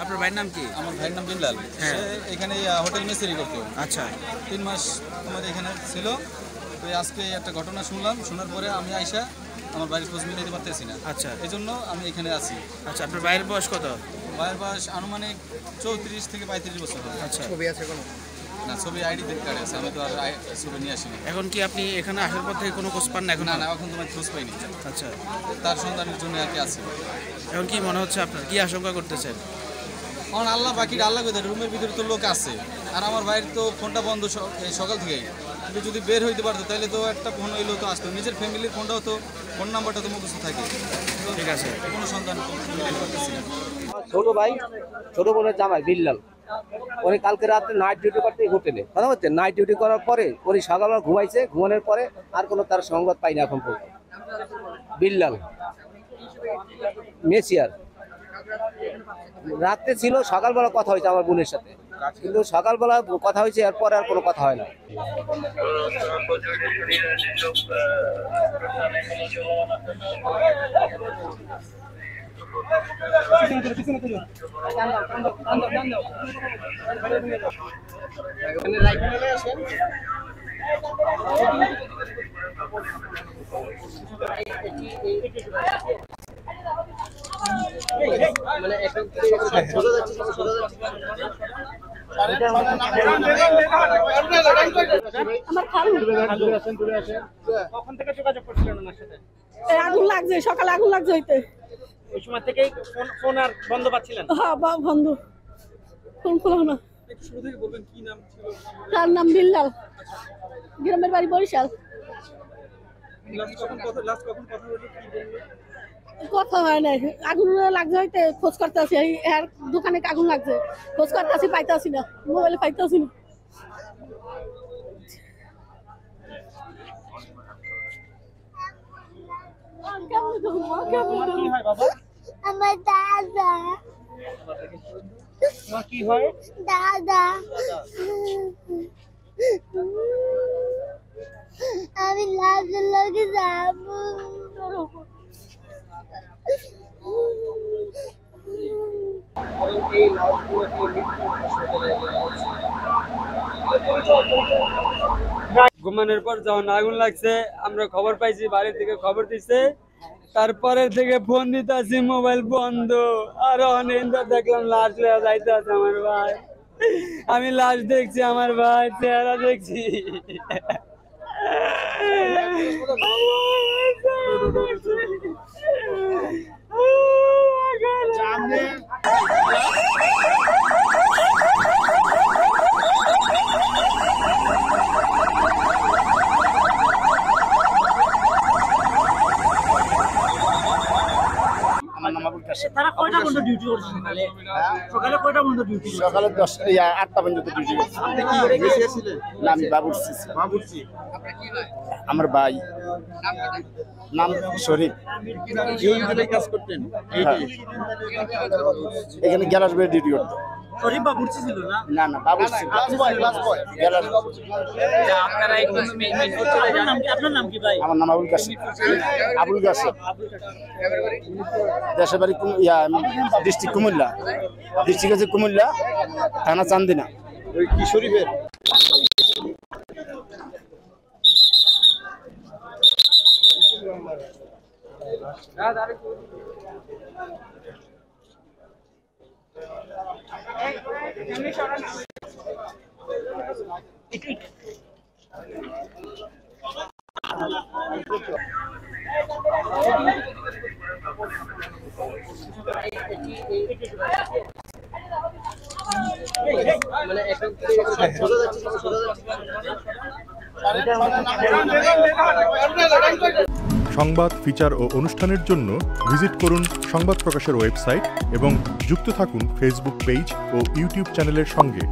আপনার ভাইয়ের নাম কি? আমার ভাইয়ের নাম বিল্লাল। হ্যাঁ, এখানে হোটেল মেসেরি করতো। আচ্ছা, 3 মাস আমাদের এখানে ছিল। তো আজকে একটা ঘটনা শুনলাম, শোনার পরে আমি আইসা আমার বাড়ির খোঁজ মিলাইতে পারতেছি না। আচ্ছা, এই জন্য আমি এখানে আছি। আচ্ছা, আপনার ভাইয়ের বয়স কত? ভাইয়ের বয়স আনুমানিক 34 থেকে 35 বছর হবে। আচ্ছা, ছবি আছে কোনো? না, ছবি আইডি কার্ড আছে, আমি তো আর ছবি নিয়ে আসিনি। এখন কি আপনি এখানে আসার পর থেকে কোনো খোঁজ পান না? এখন না, এখন তোমার খোঁজ পাইনি। আচ্ছা, তার সন্ধানের জন্য আর কি আছি। এখন কি মনে হচ্ছে আপনার, কি আশঙ্কা করতেছেন? কারণ আল্লাহ বাকিটা আল্লাহ কোথায়, রুমের ভিতরে তো লোক আছে, আর আমার ভাইয়ের তো ফোনটা বন্ধ সকাল থেকেই। কিন্তু যদি বের হইতে পারতো তাহলে তো একটা ফোন হইলেও তো আসতো, নিজের ফ্যামিলির ফোনটাও তো, ফোন নাম্বারটা তো মুখস্থ থাকে। ঠিক আছে, কোনো সন্ধান করতেছি না। ছোট ভাই, ছোট বোনের জামাই বিল্লাল, উনি কালকে রাত্রে নাইট ডিউটি করতে হোটেলে, কথা হচ্ছে নাইট ডিউটি করার পরে উনি সকালবেলা ঘুমাইছে, ঘুমানোর পরে আর কোনো তার সংবাদ পাইনি এখন পর্যন্ত। বিল্লাল মেসিয়ার রাত্রে ছিল, সকালবেলা কথা হয়েছে আমার বোনের সাথে, কিন্তু সকালবেলা কথা হয়েছে, এরপরে আর কোনো কথা হয় না। আগুন লাগছে, সকালে আগুন লাগছে হইতে। ওই সময় থেকেই ফোন আর বন্ধ পাচ্ছিলেন? হ্যাঁ, বন্ধ, ফোন খোলা না। শুরু থেকে বলবেন কি নাম ছিল? তার নাম বিল্লাল, গ্রামের বাড়ি বরিশাল। কথা হয় না, আগুন লাগছে হইতে খোঁজ করতে আছি, এর দোকানে আগুন লাগছে, খোঁজ করতে আছি, পাইতে আসি না, মোবাইলে পাইতে আসি না। আমার দাদা। কি হয়? দাদা, আমি লাজের লগে যাবো। ঘুমানোর পর যখন আগুন লাগছে আমরা খবর পাইছি, বাড়ি থেকে খবর দিচ্ছে, তারপরে থেকে ফোন দিতেছি, মোবাইল বন্ধ। আর অনেক দেখলাম লাশ লয়া যাইতে আছে আমার ভাই। আমি লাশ দেখছি, আমার ভাই চেহারা দেখছি। তারা কয়টা পর্যন্ত ডিউটি করছে? সকালে কয়টা পর্যন্ত ডিউটি? সকালে 8টা পর্যন্ত ডিউটি করছে। না, আমি বাবুর্চি। আমার ভাই নাম শরীফ। কাজ করতেন এখানে গ্যালাস বয়ে ডিউটি করতো। শরীফ বাবুর্চি ছিল না? না, বাবুর্চি গ্যালাস। আপনার নাম কি ভাই? আমার নাম আবুল কাসেম। দেশের বাড়ি ডিস্ট্রিক্ট কুমিল্লা, ডিস্ট্রিক্ট আছে কুমিল্লা, থানা চান্দিনা। ওই কি শরীফের? সংবাদ, ফিচার ও অনুষ্ঠানের জন্য ভিজিট করুন সংবাদ প্রকাশের ওয়েবসাইট এবং যুক্ত থাকুন ফেসবুক পেজ ও ইউটিউব চ্যানেলের সঙ্গে।